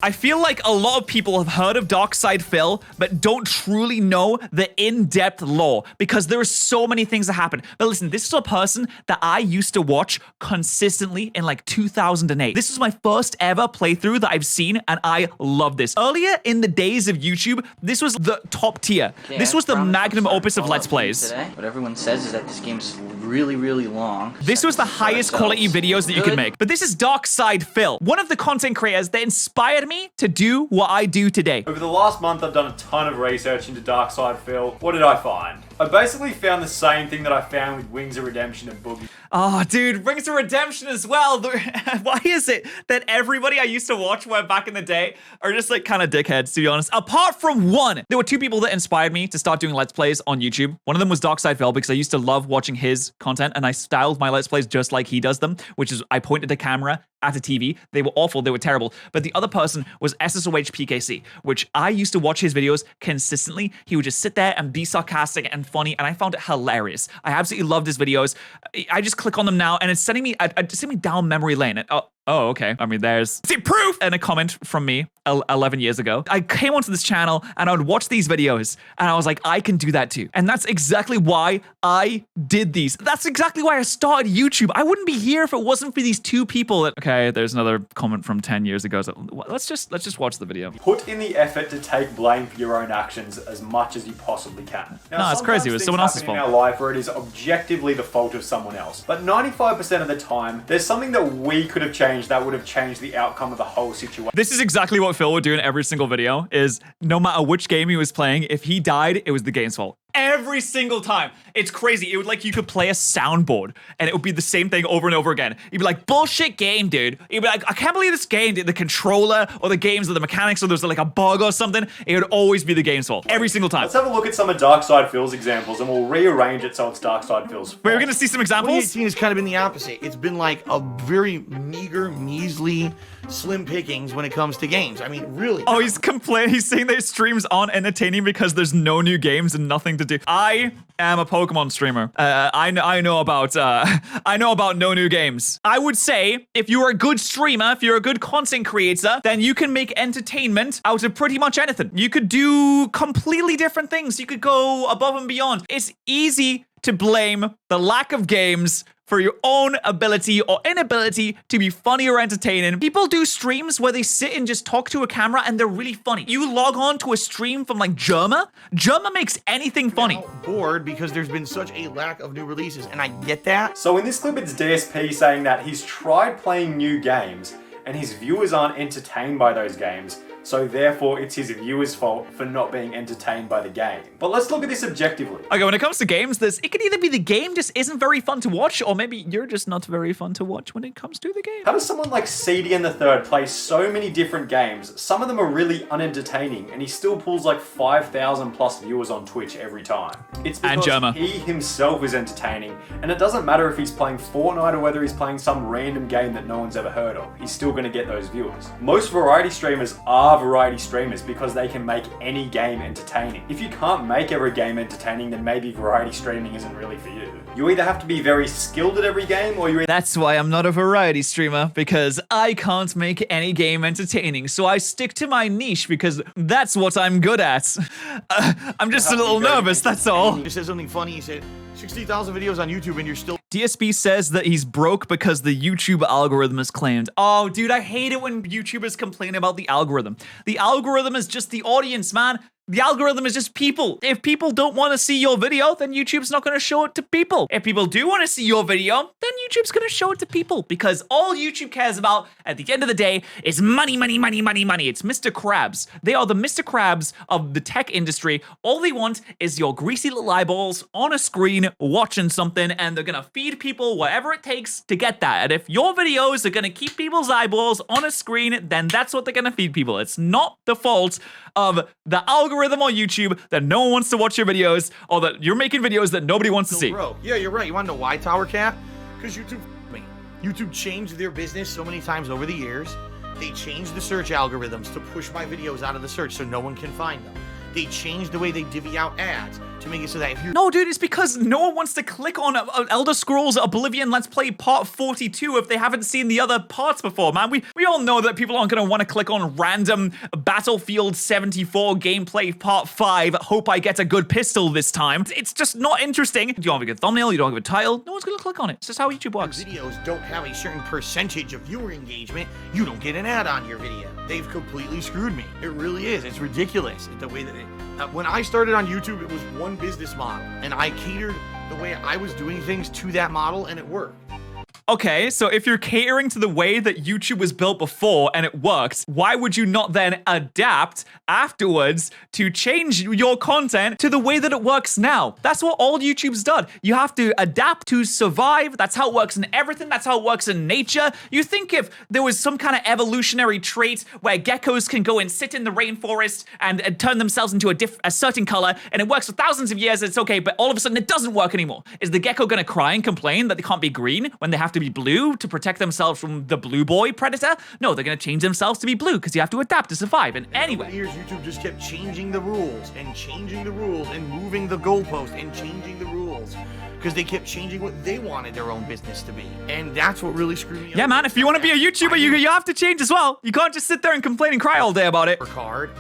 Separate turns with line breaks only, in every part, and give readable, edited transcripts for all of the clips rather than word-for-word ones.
I feel like a lot of people have heard of Darkside Phil, but don't truly know the in-depth lore because there are so many things that happen. But listen, this is a person that I used to watch consistently in like 2008. This was my first ever playthrough that I've seen, and I love this. Earlier in the days of YouTube, this was the top tier.
Okay,
this was the magnum opus of Let's Plays.
Today. What everyone says is that this game's really, really long.
This was the highest quality videos that you could make. But this is Darkside Phil, one of the content creators that inspired me to do what I do today.
Over the last month, I've done a ton of research into Darkside Phil. What did I find? I basically found the same thing that I found with Wings of Redemption and Boogie.
Oh, dude, Wings of Redemption as well. Why is it that everybody I used to watch back in the day are just like kind of dickheads, to be honest? Apart from one, there were two people that inspired me to start doing Let's Plays on YouTube. One of them was Darkside Phil because I used to love watching his content and I styled my Let's Plays just like he does them, which is I pointed the camera at a TV. They were awful. They were terrible. But the other person was SSOH PKC, which I used to watch his videos consistently. He would just sit there and be sarcastic and funny, and I found it hilarious. I absolutely loved his videos. I just click on them now, and it's sending me down memory lane. Oh, okay. I mean, there's proof and a comment from me 11 years ago. I came onto this channel and I would watch these videos and I was like, I can do that too. And that's exactly why I did these. That's exactly why I started YouTube. I wouldn't be here if it wasn't for these two people. Okay, there's another comment from 10 years ago. So let's just watch the video.
Put in the effort to take blame for your own actions as much as you possibly can. Now,
no, it's crazy. It was someone else's fault.
In our life where it is objectively the fault of someone else. But 95% of the time, there's something that we could have changed that would have changed the outcome of the whole situation.
This is exactly what Phil would do in every single video, is no matter which game he was playing, if he died, it was the game's fault. Every single time. It's crazy. It would like you could play a soundboard and it would be the same thing over and over again. You'd be like, bullshit game, dude. You'd be like, I can't believe this game, the controller or the games or the mechanics or there's like a bug or something. It would always be the game's fault. Every single time.
Let's have a look at some of Darkside Phil's examples and we'll rearrange it so it's Darkside Phil's fault.
Wait, we're gonna see some examples?
2018 has kind of been the opposite. It's been like a very meager, measly, slim pickings when it comes to games. I mean, really.
Oh, he's complaining. He's saying that his streams aren't entertaining because there's no new games and nothing to do. I am a Pokemon streamer. I know about no new games. I would say if you're a good streamer, if you're a good content creator, then you can make entertainment out of pretty much anything. You could do completely different things. You could go above and beyond. It's easy to blame the lack of games for your own ability or inability to be funny or entertaining. People do streams where they sit and just talk to a camera and they're really funny. You log on to a stream from like Germa. Germa makes anything funny.
Bored because there's been such a lack of new releases, and I get that.
So in this clip, it's DSP saying that he's tried playing new games and his viewers aren't entertained by those games. So therefore, it's his viewers' fault for not being entertained by the game. But let's look at this objectively.
Okay, when it comes to games, it could either be the game just isn't very fun to watch, or maybe you're just not very fun to watch when it comes to the game.
How does someone like CDN the Third play so many different games? Some of them are really unentertaining, and he still pulls like 5,000 plus viewers on Twitch every time. It's because he himself is entertaining, and it doesn't matter if he's playing Fortnite or whether he's playing some random game that no one's ever heard of. He's still gonna get those viewers. Most variety streamers are variety streamers because they can make any game entertaining. If you can't make every game entertaining, then maybe variety streaming isn't really for you. You either have to be very skilled at every game or you're
That's why I'm not a variety streamer, because I can't make any game entertaining. So I stick to my niche because that's what I'm good at. I'm just a little nervous, that's all.
He said something funny. He said 60,000 videos on YouTube and you're still...
DSP says that he's broke because the YouTube algorithm is claimed. Oh, dude, I hate it when YouTubers complain about the algorithm. The algorithm is just the audience, man. The algorithm is just people. If people don't want to see your video, then YouTube's not going to show it to people. If people do want to see your video, then YouTube's going to show it to people, because all YouTube cares about at the end of the day is money, money, money, money, money. It's Mr. Krabs. They are the Mr. Krabs of the tech industry. All they want is your greasy little eyeballs on a screen watching something, and they're going to feed people whatever it takes to get that. And if your videos are going to keep people's eyeballs on a screen, then that's what they're going to feed people. It's not the fault of the algorithm on YouTube that no one wants to watch your videos, or that you're making videos that nobody wants to see.
Bro, yeah, you're right. You want to know why, Tower Cat? Because YouTube changed their business so many times over the years. They changed the search algorithms to push my videos out of the search so no one can find them. They changed the way they divvy out ads to to make it so that if you're
No, dude, it's because no one wants to click on Elder Scrolls Oblivion Let's Play Part 42 if they haven't seen the other parts before, man. We all know that people aren't going to want to click on random Battlefield 74 gameplay Part 5, hope I get a good pistol this time. It's just not interesting. You don't have a good thumbnail, you don't have a title, no one's going to click on it. It's just how YouTube works.
videos don't have a certain percentage of viewer engagement, you don't get an ad on your video. They've completely screwed me. It really is. It's ridiculous the way that when I started on YouTube, it was one business model, and I catered the way I was doing things to that model, and it worked.
Okay, so if you're catering to the way that YouTube was built before and it works, why would you not then adapt afterwards to change your content to the way that it works now? That's what all YouTube's done. You have to adapt to survive. That's how it works in everything. That's how it works in nature. You think if there was some kind of evolutionary trait where geckos can go and sit in the rainforest and turn themselves into a certain color and it works for thousands of years, it's okay, but all of a sudden it doesn't work anymore. Is the gecko gonna cry and complain that they can't be green when they have to be blue to protect themselves from the blue boy predator? No, they're gonna change themselves to be blue because you have to adapt to survive. And anyway,
over the years, YouTube just kept changing the rules and moving the goalpost and changing the rules because they kept changing what they wanted their own business to be, and that's what really screwed me up.
Yeah, man, if you want to be a YouTuber, you have to change as well. You can't just sit there and complain and cry all day about it.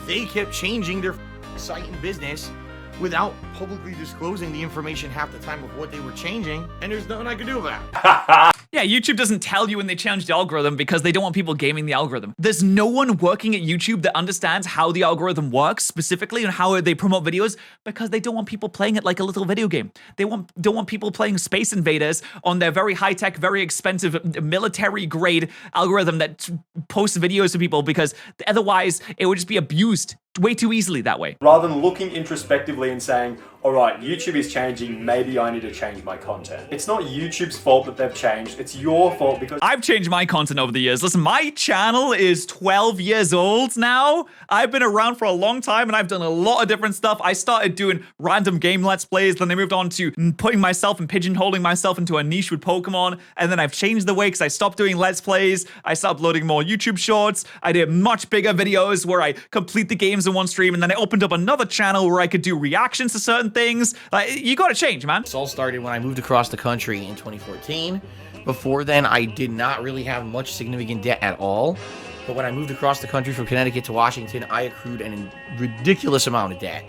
They kept changing their site and business without publicly disclosing the information half the time of what they were changing, and there's nothing I could do about it.
Yeah, YouTube doesn't tell you when they change the algorithm because they don't want people gaming the algorithm. There's no one working at YouTube that understands how the algorithm works specifically and how they promote videos because they don't want people playing it like a little video game. They don't want people playing Space Invaders on their very high-tech, very expensive military-grade algorithm that posts videos to people because otherwise it would just be abused way too easily that way.
Rather than looking introspectively and saying, all right, YouTube is changing, maybe I need to change my content. It's not YouTube's fault that they've changed, it's your fault because
I've changed my content over the years. Listen, my channel is 12 years old now. I've been around for a long time and I've done a lot of different stuff. I started doing random game Let's Plays, then I moved on to putting myself and pigeonholing myself into a niche with Pokemon, and then I've changed the way because I stopped doing Let's Plays. I started uploading more YouTube shorts. I did much bigger videos where I complete the games in one stream, and then I opened up another channel where I could do reactions to certain things. You gotta change, man.
This all started when I moved across the country in 2014. Before then, I did not really have much significant debt at all. But when I moved across the country from Connecticut to Washington, I accrued a ridiculous amount of debt.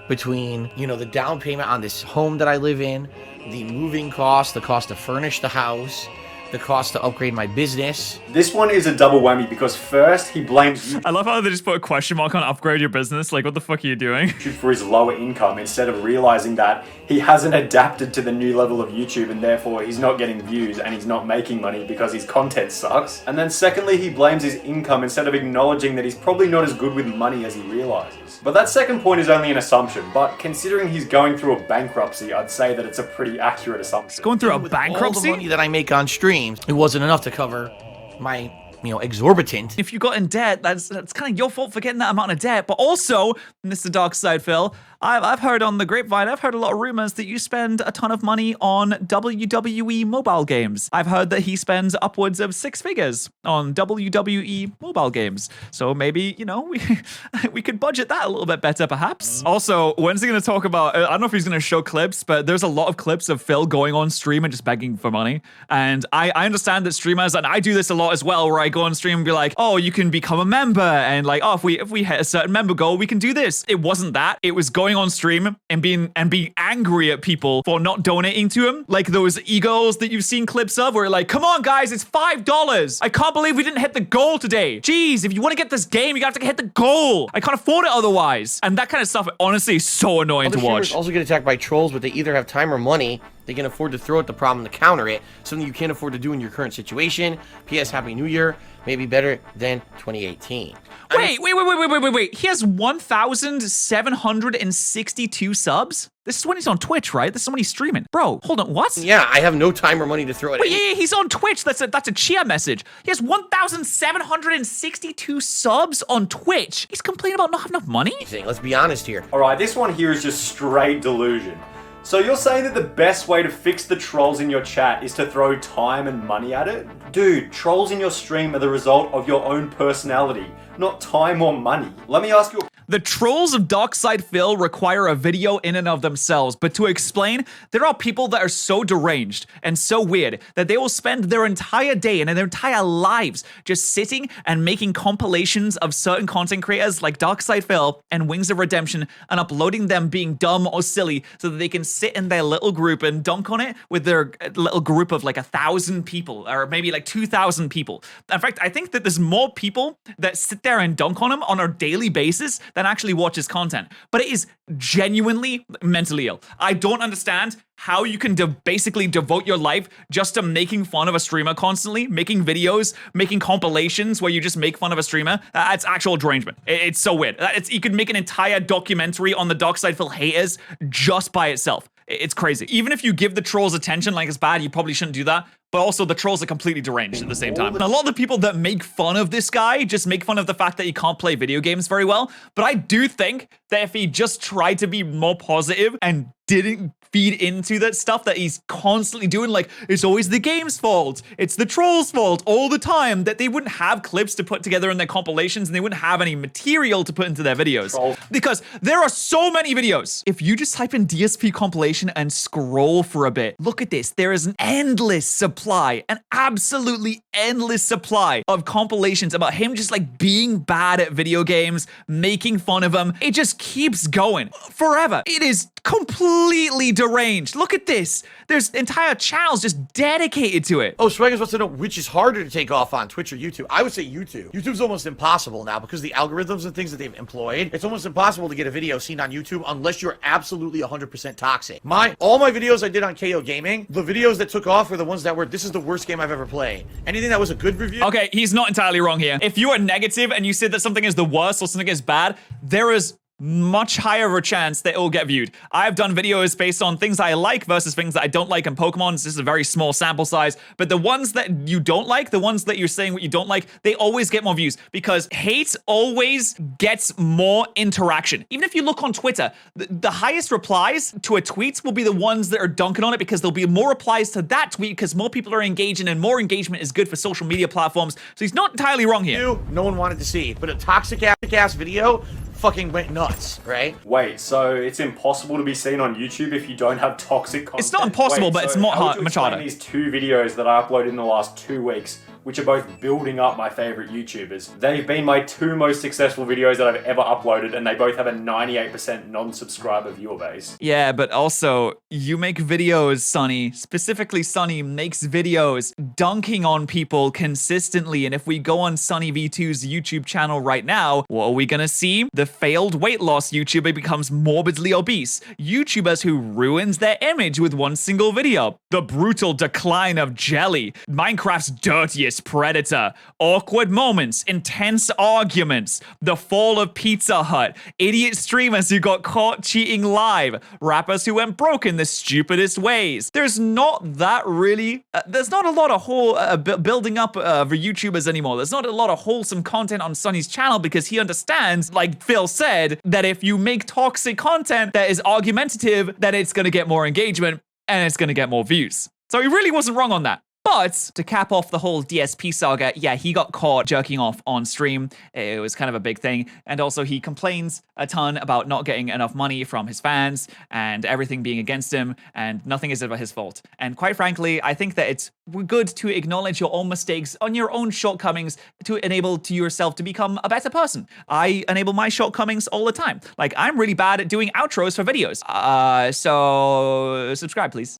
Between, you know, the down payment on this home that I live in, the moving cost, the cost to furnish the house, the cost to upgrade my business.
This one is a double whammy because first he blames YouTube
I love how they just put a question mark on upgrade your business. Like, what the fuck are you doing?
for his lower income instead of realizing that he hasn't adapted to the new level of YouTube and therefore he's not getting views and he's not making money because his content sucks. And then secondly, he blames his income instead of acknowledging that he's probably not as good with money as he realizes. But that second point is only an assumption, but considering he's going through a bankruptcy, I'd say that it's a pretty accurate assumption.
Going through a
With all
bankruptcy?
the money that I make on streams, it wasn't enough to cover my, exorbitant.
If you got in debt, that's kind of your fault for getting that amount of debt. But also, Mr. Dark Side Phil, I've heard on the grapevine, I've heard a lot of rumors that you spend a ton of money on WWE mobile games. I've heard that he spends upwards of 6 figures on WWE mobile games. So maybe, we could budget that a little bit better, perhaps. Also, when's he going to talk about, I don't know if he's going to show clips, but there's a lot of clips of Phil going on stream and just begging for money. And I understand that streamers, and I do this a lot as well, where I go on stream and be like, oh, you can become a member. And like, oh, if we hit a certain member goal, we can do this. It wasn't that. It was going on stream and being angry at people for not donating to him. Like those egos that you've seen clips of where like, come on guys, it's $5. I can't believe we didn't hit the goal today. Jeez, if you want to get this game, you got to hit the goal. I can't afford it otherwise. And that kind of stuff, honestly, is so annoying to watch.
Also get attacked by trolls, but they either have time or money. They can afford to throw at the problem to counter it. Something you can't afford to do in your current situation. P.S. Happy New Year. Maybe better than 2018.
Wait. He has 1,762 subs? This is when he's on Twitch, right? This is when he's streaming. Bro, hold on, what?
Yeah, I have no time or money to throw at it.
Wait, yeah, he's on Twitch. That's a cheer message. He has 1,762 subs on Twitch. He's complaining about not having enough money?
Let's be honest here.
Alright, this one here is just straight delusion. So you're saying that the best way to fix the trolls in your chat is to throw time and money at it? Dude, trolls in your stream are the result of your own personality, not time or money. Let me ask you
The trolls of Darkside Phil require a video in and of themselves, but to explain, there are people that are so deranged and so weird that they will spend their entire day and their entire lives just sitting and making compilations of certain content creators like Darkside Phil and Wings of Redemption and uploading them being dumb or silly so that they can sit in their little group and dunk on it with their little group of like 1,000 people or maybe like 2,000 people. In fact, I think that there's more people that sit there and dunk on him on a daily basis than actually watch his content. But it is genuinely mentally ill. I don't understand how you can basically devote your life just to making fun of a streamer constantly, making videos, making compilations where you just make fun of a streamer. That's actual derangement. It's so weird. You could make an entire documentary on the Darkside Phil haters just by itself. It's crazy. Even if you give the trolls attention like it's bad, you probably shouldn't do that. But also the trolls are completely deranged at the same time. And a lot of the people that make fun of this guy just make fun of the fact that he can't play video games very well. But I do think that if he just tried to be more positive and didn't feed into that stuff that he's constantly doing, like, it's always the game's fault, it's the trolls' fault all the time, that they wouldn't have clips to put together in their compilations and they wouldn't have any material to put into their videos. Because there are so many videos. If you just type in DSP compilation and scroll for a bit, look at this. There is an endless supply, an absolutely endless supply of compilations about him just like being bad at video games, making fun of them. It just keeps going forever. It is completely deranged. Look at this. There's entire channels just dedicated to it.
Oh, Swaggers wants to know which is harder to take off on, Twitch or YouTube. I would say YouTube. YouTube's almost impossible now because the algorithms and things that they've employed. It's almost impossible to get a video seen on YouTube unless you're absolutely 100% toxic. All my videos I did on KO Gaming, the videos that took off were the ones that were, this is the worst game I've ever played. Anything that was a good review.
Okay, he's not entirely wrong here. If you are negative and you said that something is the worst or something is bad, there is much higher of a chance that it will get viewed. I've done videos based on things I like versus things that I don't like in Pokemon. This is a very small sample size, but the ones that you don't like, the ones that you're saying what you don't like, they always get more views because hate always gets more interaction. Even if you look on Twitter, the highest replies to a tweet will be the ones that are dunking on it because there'll be more replies to that tweet because more people are engaging and more engagement is good for social media platforms. So he's not entirely wrong here.
No one wanted to see, but a toxic ass video fucking went nuts, right?
Wait, so it's impossible to be seen on YouTube if you don't have toxic content?
It's not impossible, but it's much harder.
These 2 videos that I uploaded in the last 2 weeks, which are both building up my favorite YouTubers. They've been my 2 most successful videos that I've ever uploaded, and they both have a 98% non-subscriber viewer base.
Yeah, but also, you make videos, Sonny. Specifically, Sonny makes videos dunking on people consistently, and if we go on Sonny V2's YouTube channel right now, what are we gonna see? The failed weight loss YouTuber becomes morbidly obese. YouTubers who ruins their image with one single video. The brutal decline of Jelly. Minecraft's dirtiest predator. Awkward moments. Intense arguments. The fall of Pizza Hut. Idiot streamers who got caught cheating live. Rappers who went broke in the stupidest ways. There's not that really... there's not a lot of whole building up for YouTubers anymore. There's not a lot of wholesome content on Sonny's channel because he understands, like Phil said, that if you make toxic content that is argumentative, that it's going to get more engagement and it's going to get more views. So he really wasn't wrong on that. But to cap off the whole DSP saga, yeah, he got caught jerking off on stream. It was kind of a big thing. And also he complains a ton about not getting enough money from his fans and everything being against him and nothing is ever his fault. And quite frankly, I think that it's good to acknowledge your own mistakes on your own shortcomings to enable to yourself to become a better person. I enable my shortcomings all the time. Like, I'm really bad at doing outros for videos. So subscribe, please.